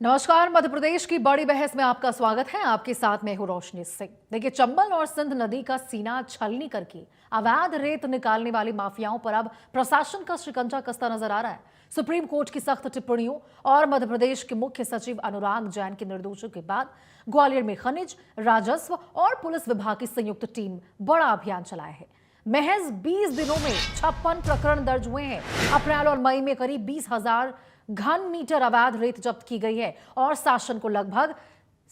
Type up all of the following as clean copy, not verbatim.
नमस्कार। मध्य प्रदेश की बड़ी बहस में आपका स्वागत है। आपके साथ मैं हूं रोशनी सिंह। देखिए, चंबल और सिंध नदी का सीना छलनी करके अवैध रेत निकालने वाली माफियाओं पर अब प्रशासन का शिकंजा कसता नजर आ रहा है। सुप्रीम कोर्ट की सख्त टिप्पणियों और मध्य प्रदेश के मुख्य सचिव अनुराग जैन के निर्देशों के बाद ग्वालियर में खनिज, राजस्व और पुलिस विभाग की संयुक्त टीम बड़ा अभियान चलाया है। महज 20 दिनों में 56 प्रकरण दर्ज हुए हैं। अप्रैल और मई में करीब 20,000 घन मीटर अवैध रेत जब्त की गई है और शासन को लगभग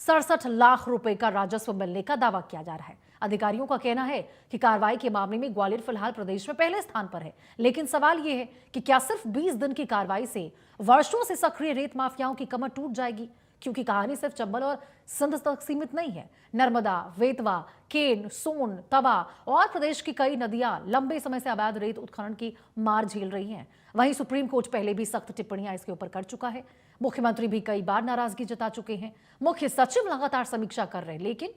67 लाख रुपए का राजस्व मिलने का दावा किया जा रहा है। अधिकारियों का कहना है कि कार्रवाई के मामले में ग्वालियर फिलहाल प्रदेश में पहले स्थान पर है, लेकिन सवाल यह है कि क्या सिर्फ 20 दिन की कार्रवाई से वर्षों से सक्रिय रेत माफियाओं की कमर टूट जाएगी? क्योंकि कहानी सिर्फ चंबल और सिंध तक सीमित नहीं है। नर्मदा, वेतवा, केन, सोन, तवा और प्रदेश की कई नदियां लंबे समय से अवैध रेत उत्खनन की मार झेल रही हैं। वहीं सुप्रीम कोर्ट पहले भी सख्त टिप्पणियां इसके ऊपर कर चुका है। मुख्यमंत्री भी कई बार नाराजगी जता चुके हैं। मुख्य सचिव लगातार समीक्षा कर रहे हैं, लेकिन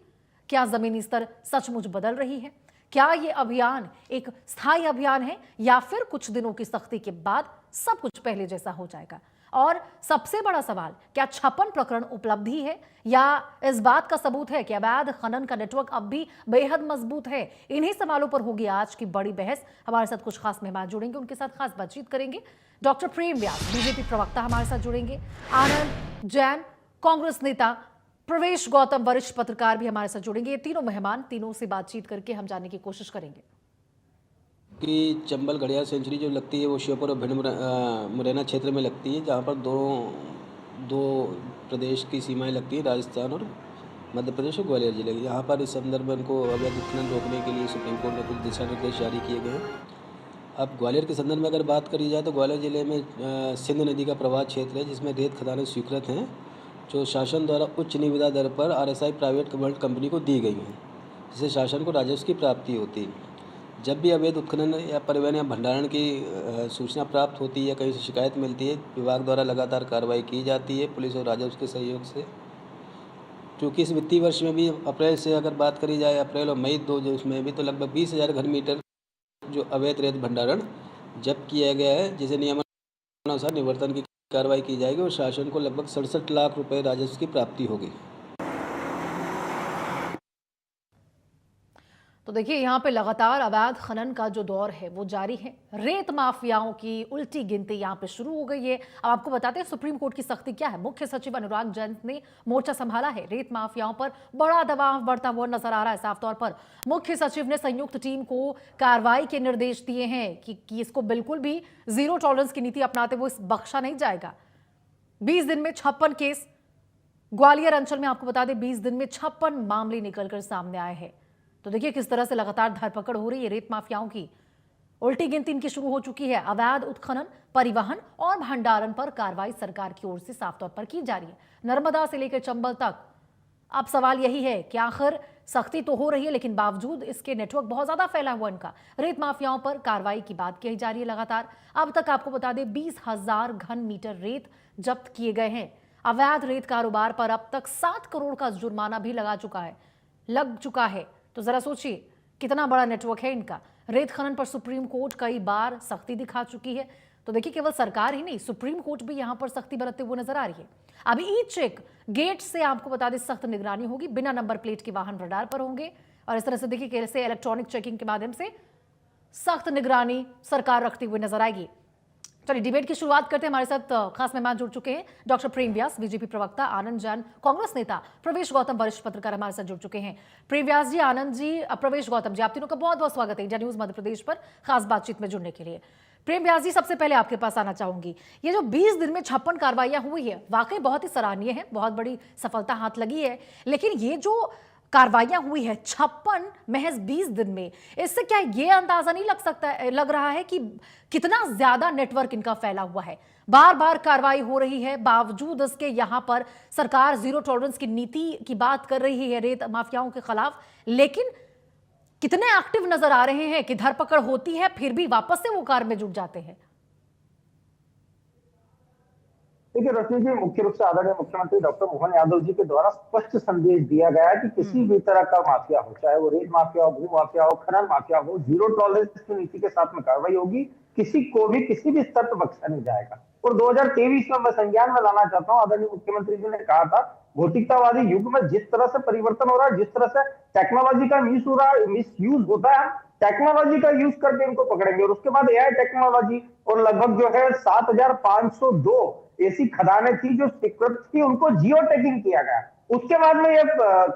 क्या जमीनी स्तर सचमुच बदल रही है? क्या ये अभियान एक स्थायी अभियान है या फिर कुछ दिनों की सख्ती के बाद सब कुछ पहले जैसा हो जाएगा? और सबसे बड़ा सवाल, क्या 56 प्रकरण उपलब्धि है या इस बात का सबूत है कि अवैध खनन का नेटवर्क अब भी बेहद मजबूत है? इन्हीं सवालों पर होगी आज की बड़ी बहस। हमारे साथ कुछ खास मेहमान जुड़ेंगे, उनके साथ खास बातचीत करेंगे। डॉक्टर प्रेम व्यास, बीजेपी प्रवक्ता, हमारे साथ जुड़ेंगे। आनंद जैन, कांग्रेस नेता। प्रवेश गौतम, वरिष्ठ पत्रकार, भी हमारे साथ जुड़ेंगे। ये तीनों मेहमान, तीनों से बातचीत करके हम जानने की कोशिश करेंगे कि चंबल घड़ियाल सेंचुरी जो लगती है वो श्योपुर और भिंड मुरैना क्षेत्र में लगती है, जहाँ पर दो प्रदेश की सीमाएं लगती हैं, राजस्थान और मध्य प्रदेश और ग्वालियर जिले की। यहाँ पर इस संदर्भ में उनको अवैध उत्खनन रोकने के लिए सुप्रीम कोर्ट ने कुछ दिशा निर्देश जारी किए गए हैं। अब ग्वालियर के संदर्भ में अगर बात करी जाए तो ग्वालियर जिले में सिंध नदी का प्रवाह क्षेत्र है, जिसमें रेत खदानें स्वीकृत हैं, जो शासन द्वारा उच्च निविदा दर पर RSI प्राइवेट कंपनी को दी गई हैं, जिससे शासन को राजस्व की प्राप्ति होती है। जब भी अवैध उत्खनन या परिवहन या भंडारण की सूचना प्राप्त होती है या कहीं से शिकायत मिलती है, विभाग द्वारा लगातार कार्रवाई की जाती है पुलिस और राजस्व के सहयोग से। क्योंकि इस वित्तीय वर्ष में भी अप्रैल से अगर बात करी जाए, अप्रैल और मई दो जो उसमें भी तो लगभग 20,000 घन मीटर जो अवैध रेत भंडारण जब्त किया गया है, जिसे नियमानुसार निवर्तन की कार्रवाई की जाएगी और शासन को लगभग 67 लाख रुपये राजस्व की प्राप्ति होगी। तो देखिए, यहाँ पे लगातार अवैध खनन का जो दौर है वो जारी है। रेत माफियाओं की उल्टी गिनती यहाँ पे शुरू हो गई है। अब आपको बताते हैं सुप्रीम कोर्ट की सख्ती क्या है। मुख्य सचिव अनुराग जैन ने मोर्चा संभाला है। रेत माफियाओं पर बड़ा दबाव बढ़ता हुआ नजर आ रहा है। साफ तौर पर मुख्य सचिव ने संयुक्त टीम को कार्रवाई के निर्देश दिए हैं कि इसको बिल्कुल भी जीरो टॉलरेंस की नीति अपनाते हुए बख्शा नहीं जाएगा। 20 दिन में 56 केस। ग्वालियर अंचल में आपको बता दें 20 दिन में 56 मामले निकलकर सामने आए हैं। तो देखिए किस तरह से लगातार धरपकड़ हो रही है रेत माफियाओं की। उल्टी गिनती इनकी शुरू हो चुकी है। अवैध उत्खनन, परिवहन और भंडारण पर कार्रवाई सरकार की ओर से साफ तौर पर की जा रही है, नर्मदा से लेकर चंबल तक। अब सवाल यही है कि आखिर सख्ती तो हो रही है, लेकिन बावजूद इसके नेटवर्क बहुत ज्यादा फैला हुआ इनका। रेत माफियाओं पर कार्रवाई की बात की जा रही है लगातार। अब तक आपको बता दें 20,000 घन मीटर रेत जब्त किए गए हैं। अवैध रेत कारोबार पर अब तक 7 करोड़ का जुर्माना भी लग चुका है। तो जरा सोचिए कितना बड़ा नेटवर्क है इनका। रेत खनन पर सुप्रीम कोर्ट कई बार सख्ती दिखा चुकी है। तो देखिए, केवल सरकार ही नहीं, सुप्रीम कोर्ट भी यहां पर सख्ती बरतते हुए नजर आ रही है। अब ई चेक गेट से आपको बता दें सख्त निगरानी होगी। बिना नंबर प्लेट के वाहन रडार पर होंगे और इस तरह से देखिए कैसे इलेक्ट्रॉनिक चेकिंग के माध्यम से सख्त निगरानी सरकार रखती हुई नजर आएगी। चलिए डिबेट की शुरुआत करते हैं। हमारे साथ खास मेहमान जुड़ चुके हैं। डॉक्टर प्रेम व्यास, बीजेपी प्रवक्ता, आनंद जैन, कांग्रेस नेता, प्रवेश गौतम, वरिष्ठ पत्रकार, हमारे साथ जुड़ चुके हैं। प्रेम व्यास जी, आनंद जी, प्रवेश गौतम जी, आप तीनों का बहुत बहुत स्वागत है इंडिया न्यूज मध्य प्रदेश पर खास बातचीत में जुड़ने के लिए। प्रेम व्यास जी, सबसे पहले आपके पास आना चाहूंगी। ये जो 20 दिन में 56 कार्रवाइयां हुई है, वाकई बहुत ही सराहनीय है, बहुत बड़ी सफलता हाथ लगी है। लेकिन ये जो कार्रवाइयां हुई है 56 महज 20 दिन में, इससे क्या ये अंदाजा नहीं लग रहा है कि कितना ज्यादा नेटवर्क इनका फैला हुआ है? बार बार कार्रवाई हो रही है, बावजूद इसके यहां पर सरकार जीरो टॉलरेंस की नीति की बात कर रही है रेत माफियाओं के खिलाफ, लेकिन कितने एक्टिव नजर आ रहे हैं कि धरपकड़ होती है फिर भी वापस से वो कार्य में जुट जाते हैं। देखिए रोशनी जी, मुख्य रूप से आदरणीय मुख्यमंत्री डॉक्टर मोहन यादव जी के द्वारा स्पष्ट संदेश दिया गया है कि किसी भी तरह का माफिया हो, चाहे वो रेत माफिया हो, भू माफिया हो, खनन माफिया हो, जीरो टॉलरेंस की नीति के साथ में कार्रवाई होगी। किसी को भी किसी भी स्तर पर बख्शा नहीं जाएगा। और 2023 में मैं संज्ञान में लाना चाहता हूँ, आदरणीय मुख्यमंत्री जी ने कहा था भौतिकतावादी युग में जिस तरह से परिवर्तन हो रहा है, जिस तरह से टेक्नोलॉजी का मिस यूज होता है, टेक्नोलॉजी का यूज करके इनको पकड़ेंगे। और उसके बाद एआई टेक्नोलॉजी और लगभग जो है 7,502 ऐसी खदानें थी जो सीक्रेट थी, उनको जियो टैगिंग किया गया। उसके बाद में यह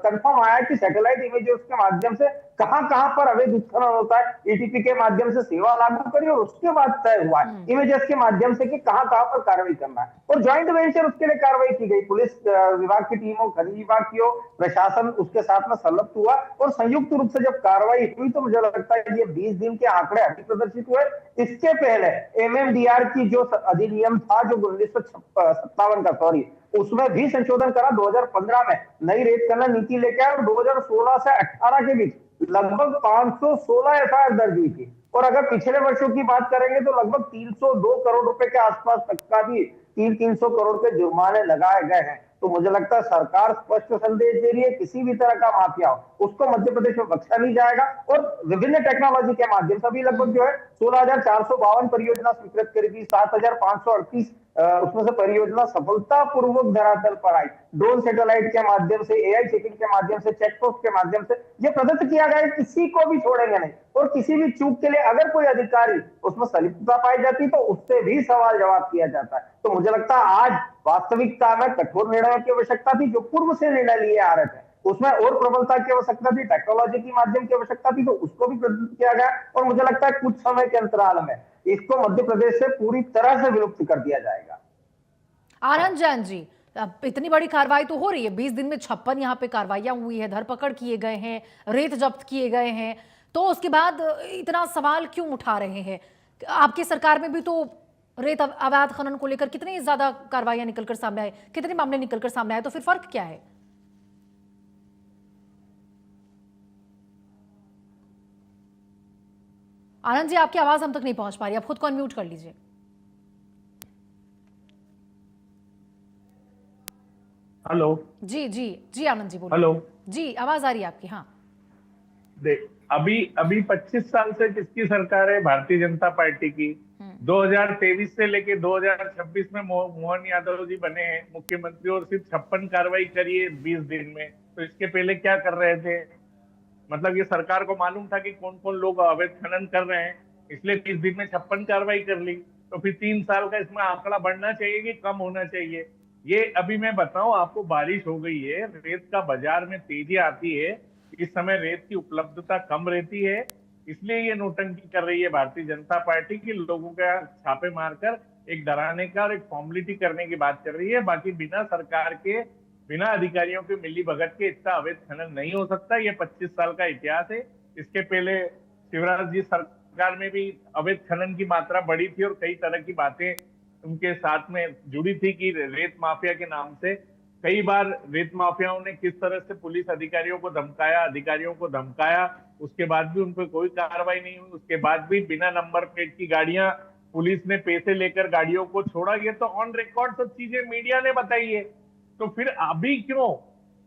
कंफर्म आया कि सैटेलाइट इमेजेस के माध्यम से कहां कहां पर अवैध उत्खनन होता है, ईटीपी के माध्यम से सेवा लागू करी और उसके बाद तय हुआ इमेजेस के माध्यम से कि कहां कहां पर कार्रवाई करना है। और ज्वाइंट वेंचर उसके लिए कार्रवाई की गई, पुलिस विभाग की टीम हो, खनिज विभाग की हो, प्रशासन उसके साथ में संलग्न हुआ और संयुक्त रूप से जब कार्रवाई हुई तो मुझे लगता है ये 20 दिन के आंकड़े अभी प्रदर्शित हुए। इसके पहले एमएमडीआर की जो अधिनियम था, जो 1957 का, सॉरी, उसमें भी संशोधन करा 2015 में, नई रेत खनन नीति लेके आया और 2016 से 18 के बीच लगभग 516 एफआईआर दर्ज हुई थी। और अगर पिछले वर्षों की बात करेंगे तो लगभग 302 करोड़ रुपए के आसपास तक का भी 300 करोड़ के जुर्माने लगाए गए हैं। तो मुझे लगता है सरकार स्पष्ट संदेश दे रही है, किसी भी तरह का माफिया हो उसको मध्य प्रदेश में बख्शा नहीं जाएगा। और विभिन्न टेक्नोलॉजी के माध्यम से अभी लगभग जो है 16,452 परियोजना स्वीकृत करी थी, 7,538 उसमें से परियोजना सफलतापूर्वक धरातल पर आई। ड्रोन सैटेलाइट के माध्यम से, एआई चेकिंग के माध्यम से, चेकपोस्ट के माध्यम से ये प्रदत्त किया गया है, किसी को भी छोड़ेंगे नहीं। और किसी भी चूक के लिए अगर कोई अधिकारी उसमें संलिप्तता पाई जाती तो उससे भी सवाल जवाब किया जाता है। तो मुझे लगता है आज वास्तविकता में कठोर निर्णयों की आवश्यकता थी, जो पूर्व से निर्णय लिए आ रहे थे उसमें और प्रबलता की आवश्यकता थी, टेक्नोलॉजी की माध्यम की आवश्यकता थी, तो उसको भी प्रदत्त किया गया। और मुझे लगता है कुछ समय के अंतराल में इसको मध्य प्रदेश से पूरी तरह से विलुप्त कर दिया जाएगा। आनंद जैन जी, अब इतनी बड़ी कार्रवाई तो हो रही है, 20 दिन में 56 यहाँ पे कार्रवाइयां हुई है, धरपकड़ किए गए हैं, रेत जब्त किए गए हैं, तो उसके बाद इतना सवाल क्यों उठा रहे हैं? आपकी सरकार में भी तो रेत अवैध खनन को लेकर कितनी ज्यादा कार्रवाइयां निकलकर सामने आए, कितने मामले निकलकर सामने आए, तो फिर फर्क क्या है? आनंद जी, आपकी आवाज हम तक नहीं पहुंच पा रही, आप खुद को अनम्यूट कर लीजिए। हेलो जी जी जी, आनंद जी बोलिए। हेलो जी, आवाज आ रही है आपकी। हाँ, देख, अभी 25 साल से किसकी सरकार है? भारतीय जनता पार्टी की। 2023 से लेके 2026 में मोहन यादव जी बने हैं मुख्यमंत्री और सिर्फ 56 कार्रवाई करी है 20 दिन में। तो इसके पहले क्या कर रहे थे? मतलब ये सरकार को मालूम था कि कौन कौन लोग अवैध खनन कर रहे हैं, इसलिए 20 दिन में 56 कार्रवाई कर ली। तो फिर 3 साल का इसमें आंकड़ा बढ़ना चाहिए कि कम होना चाहिए? ये अभी मैं बताऊं आपको, बारिश हो गई है, रेत का बाजार में तेजी आती है, इस समय रेत की उपलब्धता कम रहती है, इसलिए ये नोटंकी कर रही है भारतीय जनता पार्टी की, लोगों का छापे मारकर एक डराने का और एक फॉर्मेलिटी करने की बात कर रही है। बाकी बिना सरकार के, बिना अधिकारियों के मिली भगत के इतना अवैध खनन नहीं हो सकता। ये 25 साल का इतिहास है। इसके पहले शिवराज जी सरकार में भी अवैध खनन की मात्रा बढ़ी थी और कई तरह की बातें उनके साथ में जुड़ी थी कि रेत माफिया के नाम से कई बार रेत माफियाओं ने किस तरह से पुलिस अधिकारियों को धमकाया, उसके बाद भी उन पर कोई कार्रवाई नहीं हुई। उसके बाद भी बिना नंबर प्लेट की गाड़ियां पुलिस ने पैसे लेकर गाड़ियों को छोड़ा। ये तो ऑन रिकॉर्ड सब चीजें मीडिया ने बताई है। तो फिर अभी क्यों?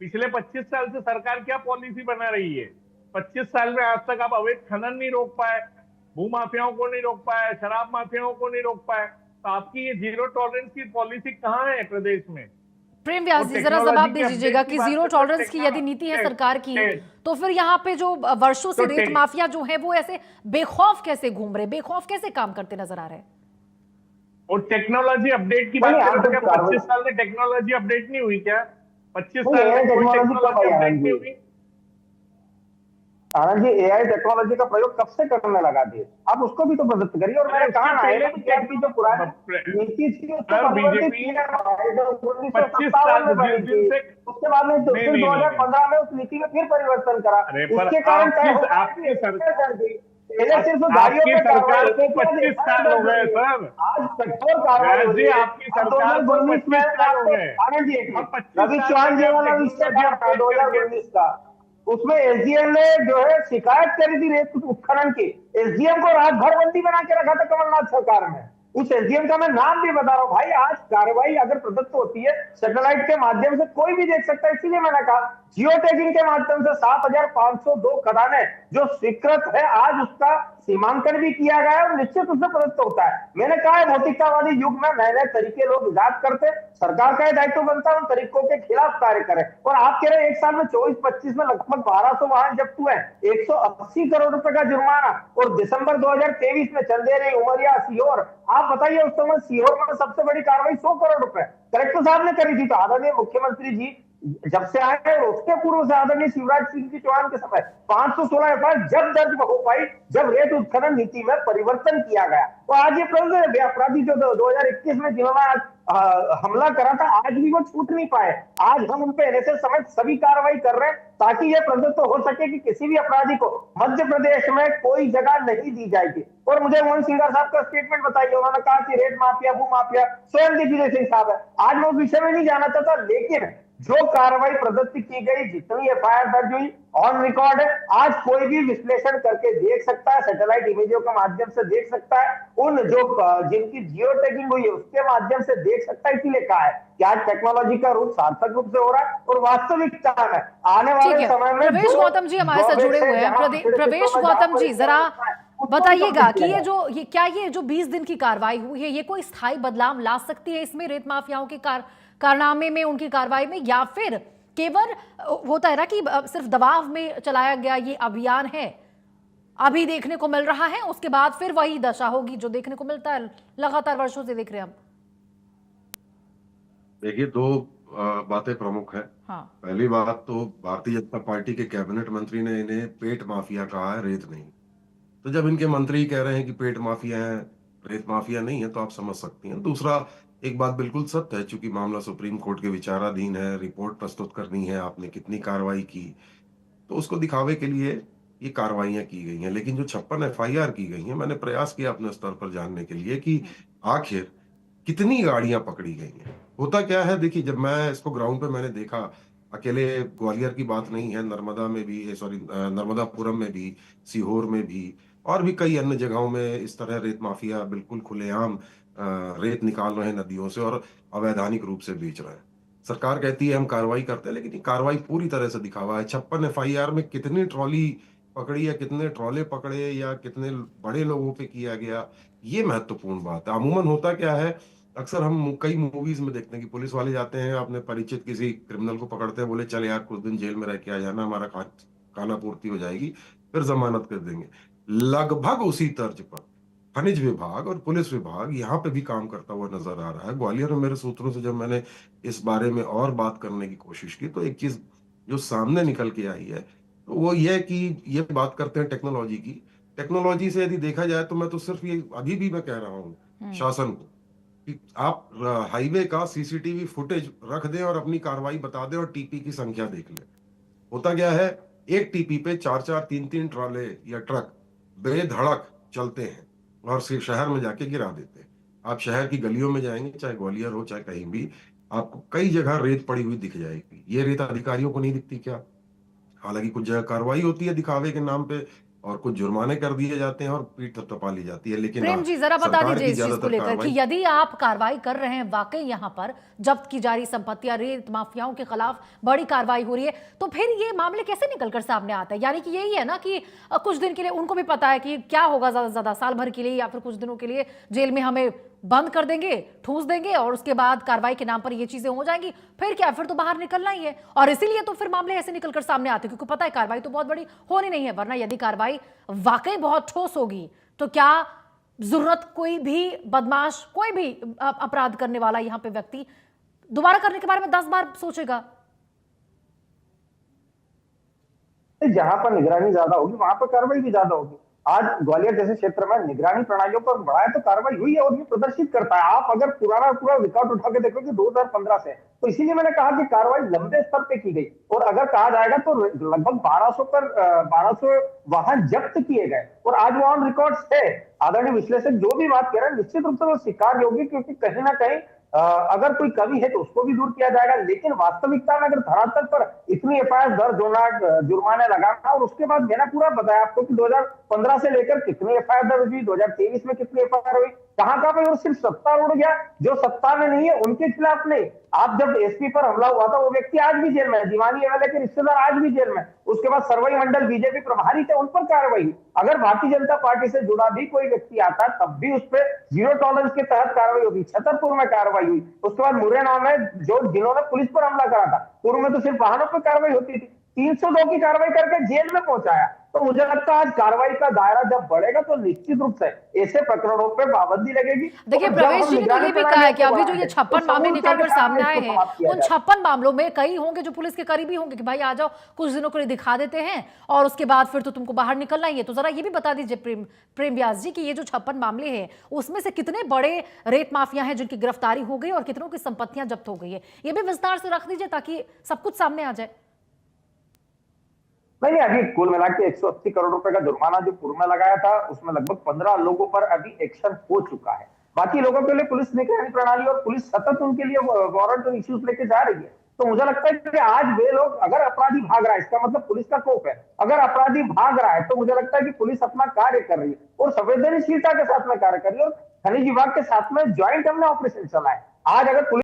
पिछले 25 साल से सरकार क्या पॉलिसी बना रही है? 25 साल में आज तक आप अवैध खनन नहीं रोक पाए, भू माफियाओं को नहीं रोक पाए, शराब माफियाओं को नहीं रोक पाए, तो आपकी ये जीरो टॉलरेंस की पॉलिसी कहाँ है प्रदेश में? प्रेम व्यास जी, जरा जवाब दे दीजिएगा कि जीरो टॉलरेंस की यदि नीति है सरकार की, तो फिर यहाँ पे जो वर्षों से रेत माफिया जो है वो ऐसे बेखौफ कैसे घूम रहे, बेखौफ कैसे काम करते नजर आ रहे हैं? और टेक्नोलॉजी अपडेट की बात करें तो क्या 25 साल में टेक्नोलॉजी अपडेट नहीं हुई क्या? 25 साल में कोई टेक्नोलॉजी अपडेट नहीं हुई? आनंद जी, एआई टेक्नोलॉजी का प्रयोग कब से करने लगा दिए? आप उसको भी तो प्रदत्त करिए। और मैंने कहा ना, की जो पुरानी नीति थी उसको बीजेपी 25 साल में बनी थी, उसके बाद में 2015 में उस नीति में फिर परिवर्तन करा। उसके कारण आपकी सरकार को 25 साल हो गए सर। आज कठोर कार्रवाई, आपकी सरकार को 25 साल हो गए। आनंद जी, रवि चौहान जी वाला विषय 2019 का, उसमें एसडीएम ने जो है शिकायत करी थी रेत उत्खनन की। एसडीएम को रात भर बंदी बना के रखा था कमलनाथ सरकार में। उस एसडीएम का मैं नाम भी बता रहा हूं। भाई, आज कार्रवाई अगर प्रदत्त होती है सैटेलाइट के माध्यम से, कोई भी देख सकता है। इसीलिए मैंने कहा जियो टैगिंग के माध्यम से 7,502 खदानें जो स्वीकृत है, आज उसका सीमांकन भी किया गया है और निश्चित रूप से प्रदत्त होता है। मैंने कहा है भौतिकतावादी युग में नए नए तरीके लोग इजाद करते, सरकार का यह दायित्व बनता है उन तरीकों के खिलाफ कार्य करे। और आप कह रहे हैं एक साल में 24-25 में लगभग 1200 वाहन जब्त हुए, 180 करोड़ रुपए का जुर्माना, और दिसंबर 2023 में चंदेरी, उमरिया, सीहोर, आप बताइए उस समय सीहोर में सबसे बड़ी कार्रवाई 100 करोड़ रुपए कलेक्टर साहब ने करी थी। तो आदरणीय मुख्यमंत्री जी जब से आए और उसके पूर्व से आदरणीय शिवराज सिंह जी चौहान के समय 516 एफआईआर जब दर्ज हो पाई, जब रेत उत्खनन नीति में परिवर्तन किया गया। तो आज ये प्रदर्शन अपराधी जो 2021 में जिन्होंने आज हमला करा था, आज भी वो छूट नहीं पाए। आज हम उन पे एनएसएस समेत सभी कार्रवाई कर रहे हैं ताकि ये प्रदत्त हो सके कि किसी भी अपराधी को मध्य प्रदेश में कोई जगह नहीं दी जाएगी। और मुझे मोहन सिंघार साहब का स्टेटमेंट बताइए, उन्होंने कहा कि रेत माफिया, भू माफिया स्वयं दिग्विजय सिंह साहब है। आज मैं उस विषय में नहीं जाना चाहता, लेकिन जो कार्रवाई प्रदत्त की गई, जितनी एफआईआर दर्ज हुई, ऑन रिकॉर्ड है। आज कोई भी विश्लेषण करके देख सकता है, सैटेलाइट इमेजों के माध्यम से देख सकता है, उन जो जिनकी जियो टैगिंग हुई है उसके माध्यम से देख सकता है। इसीलिए कहा है कि आज टेक्नोलॉजी का रूप सार्थक रूप से हो रहा है और वास्तविकता में आने वाले समय में प्रवेश गौतम जी हमारे साथ जुड़े हुए हैं। प्रवेश गौतम जी जरा बताइएगा कि ये जो 20 दिन की कार्रवाई हुई है, ये कोई स्थायी बदलाव ला सकती है इसमें, रेत माफियाओं के कारनामे में, उनकी कार्रवाई में, या फिर केवल होता है ना कि सिर्फ दबाव में चलाया गया ये अभियान है, अभी देखने को मिल रहा है, उसके बाद फिर वही दशा होगी जो देखने को मिलता है लगातार वर्षों से देख रहे हैं हम। देखिए, दो बातें प्रमुख हैं। हाँ। पहली बात तो भारतीय जनता पार्टी के कैबिनेट मंत्री ने इन्हें पेट माफिया कहा है, रेत नहीं। तो जब इनके मंत्री कह रहे हैं कि पेट माफिया है, रेत माफिया नहीं है, तो आप समझ सकती हैं। दूसरा, एक बात बिल्कुल सत्य है, चूंकि मामला सुप्रीम कोर्ट के विचाराधीन है, रिपोर्ट प्रस्तुत करनी है, आपने कितनी कार्रवाई की, तो उसको दिखावे के लिए ये कार्रवाइयां की गई हैं। लेकिन जो 56 एफआईआर की गई हैं, मैंने प्रयास किया अपने स्तर पर जानने के लिए कि आखिर कितनी गाड़ियां पकड़ी गई हैं। होता क्या है, देखिए, जब मैं इसको ग्राउंड पे मैंने देखा, अकेले ग्वालियर की बात नहीं है, नर्मदा में भी, नर्मदापुरम में भी, सीहोर में भी, और भी कई अन्य जगहों में इस तरह रेत माफिया बिल्कुल खुलेआम रेत निकाल रहे हैं नदियों से और अवैधानिक रूप से बेच रहे हैं। सरकार कहती है हम कार्रवाई करते हैं, लेकिन ये कार्रवाई पूरी तरह से दिखावा है। 56 एफआईआर में कितनी ट्रॉली पकड़ी या कितने ट्रॉले पकड़े या कितने बड़े लोगों पे किया गया, ये महत्वपूर्ण बात है। अमूमन होता क्या है, अक्सर हम कई मूवीज में देखते हैं कि पुलिस वाले जाते हैं, अपने परिचित किसी क्रिमिनल को पकड़ते हैं, बोले चल यार कुछ दिन जेल में रह के आ जाना, हमारा खाना पूर्ति हो जाएगी, फिर जमानत कर देंगे। लगभग उसी तर्ज पर खनिज विभाग और पुलिस विभाग यहाँ पे भी काम करता हुआ नजर आ रहा है। ग्वालियर में मेरे सूत्रों से जब मैंने इस बारे में और बात करने की कोशिश की, तो एक चीज जो सामने निकल के आई है, तो वो ये कि ये बात करते हैं टेक्नोलॉजी की। टेक्नोलॉजी से यदि देखा जाए तो मैं तो सिर्फ ये अभी भी मैं कह रहा हूँ शासन को कि आप हाईवे का सीसीटीवी फुटेज रख दें और अपनी कार्रवाई बता दें और टीपी की संख्या देख लें। होता क्या है, एक टीपी पे 4-4, 3-3 ट्रॉले या ट्रक बेधड़क चलते हैं और शहर में जाके गिरा देते हैं। आप शहर की गलियों में जाएंगे, चाहे ग्वालियर हो चाहे कहीं भी, आपको कई जगह रेत पड़ी हुई दिख जाएगी। ये रेत अधिकारियों को नहीं दिखती क्या? हालांकि कुछ जगह कार्रवाई होती है दिखावे के नाम पे और कुछ जुर्माने कर दिए जाते हैं और पीठ थपथपा ली जाती है। लेकिन प्रेम जी जरा बता सरकार दीजिए की इस चीज को ज्यादातर लेकर कि कार्रवाई, यदि आप कार्रवाई कर रहे हैं, वाकई यहाँ पर जब्त की जा रही संपत्तियां, रेत माफियाओं के खिलाफ बड़ी कार्रवाई हो रही है, तो फिर ये मामले कैसे निकलकर सामने आता है? यानी कि यही है ना कि कुछ दिन के लिए उनको भी पता है कि क्या होगा, ज्यादा से ज्यादा साल भर के लिए या फिर कुछ दिनों के लिए जेल में हमें बंद कर देंगे, ठूस देंगे, और उसके बाद कार्रवाई के नाम पर ये चीजें हो जाएंगी, फिर क्या, फिर तो बाहर निकलना ही है। और इसीलिए तो फिर मामले ऐसे निकलकर सामने आते हैं, क्योंकि पता है कार्रवाई तो बहुत बड़ी होनी नहीं है। वरना यदि कार्रवाई वाकई बहुत ठोस होगी तो क्या जरूरत कोई भी बदमाश, कोई भी अपराध करने वाला यहाँ पे व्यक्ति दोबारा करने के बारे में 10 बार सोचेगा? जहां पर निगरानी ज्यादा होगी वहां पर कार्रवाई भी ज्यादा होगी। आज ग्वालियर जैसे क्षेत्र में निगरानी प्रणालियों पर बढ़ाया तो कार्रवाई हुई है और ये प्रदर्शित करता है। आप अगर पूरा रिकॉर्ड उठा के देखोगे 2015 से, तो इसीलिए मैंने कहा कि कार्रवाई लंबे स्तर पे की गई। और अगर कहा जाएगा तो लगभग 1200 वाहन जब्त किए गए और आज वो ऑन रिकॉर्ड है। आदरणीय विश्लेषक जो भी बात कह रहे हैं निश्चित रूप से वो स्वीकार्य होगी, क्योंकि कहीं ना कहीं अगर कोई कमी है तो उसको भी दूर किया जाएगा। लेकिन वास्तविकता में अगर धरातल पर इतनी एफआईआर दर्ज होना, जुर्माने लगाना, और उसके बाद मैंने पूरा बताया आपको कि 2015 से लेकर कितनी एफआईआर दर्ज हुई, 2023 में कितनी एफआईआर हुई, कहां भाई, और सिर्फ सत्तारूढ़ गया, जो सत्ता में नहीं है उनके खिलाफ नहीं। आप जब एसपी पर हमला हुआ था, वो व्यक्ति आज भी जेल में है, दीवानी एमएलए के रिश्तेदार आज भी जेल में। उसके बाद सरवई मंडल बीजेपी प्रभारी थे, उन पर कार्रवाई हुई। अगर भारतीय जनता पार्टी से जुड़ा भी कोई व्यक्ति आता तब भी उस पर जीरो टॉलरेंस के तहत कार्रवाई होगी। छतरपुर में कार्रवाई हुई, उसके बाद मुरैना में जिन्होंने पुलिस पर हमला करा था, पूर्व में तो सिर्फ वाहनों पर कार्रवाई होती थी, 302 की कार्रवाई करके जेल में पहुंचाया। तो मुझे लगता है आज कार्रवाई का दायरा जब बढ़ेगा तो निश्चित रूप से ऐसे प्रकरणों पर पाबंदी लगेगी। देखिए, प्रवेश जी ने तो ये भी कहा है कि अभी जो ये 56 मामले निकलकर सामने आए हैं, उन 56 मामलों में कई होंगे जो पुलिस के करीबी होंगे कि भाई आ जाओ, कुछ दिनों के लिए दिखा देते हैं और उसके बाद फिर तो तुमको बाहर निकलना ही है। तो जरा ये भी बता दीजिए प्रेम व्यास जी कि ये जो 56 मामले हैं उसमें से कितने बड़े रेत माफिया हैं जिनकी गिरफ्तारी हो गई और कितनों की संपत्तियां जब्त हो गई है, ये भी विस्तार से रख दीजिए ताकि सब कुछ सामने आ जाए। नहीं, अभी कुल मिला के 180 करोड़ रुपए का जुर्माना जो पूर्व में लगाया था, उसमें लगभग 15 लोगों पर अभी एक्शन हो चुका है। बाकी लोगों के लिए पुलिस निगरानी प्रणाली और पुलिस सतत उनके लिए वारंट और इश्यूज लेके जा रही है। तो मुझे लगता है कि आज वे लोग, अगर अपराधी भाग रहा है, इसका मतलब पुलिस का कोप है। अगर अपराधी भाग रहा है तो मुझे लगता है कि पुलिस अपना कार्य कर रही है और संवेदनशीलता के साथ में कार्य कर रही है। और खनिज विभाग के साथ में ज्वाइंट हमने ऑपरेशन चला है। आज अगर पुलिस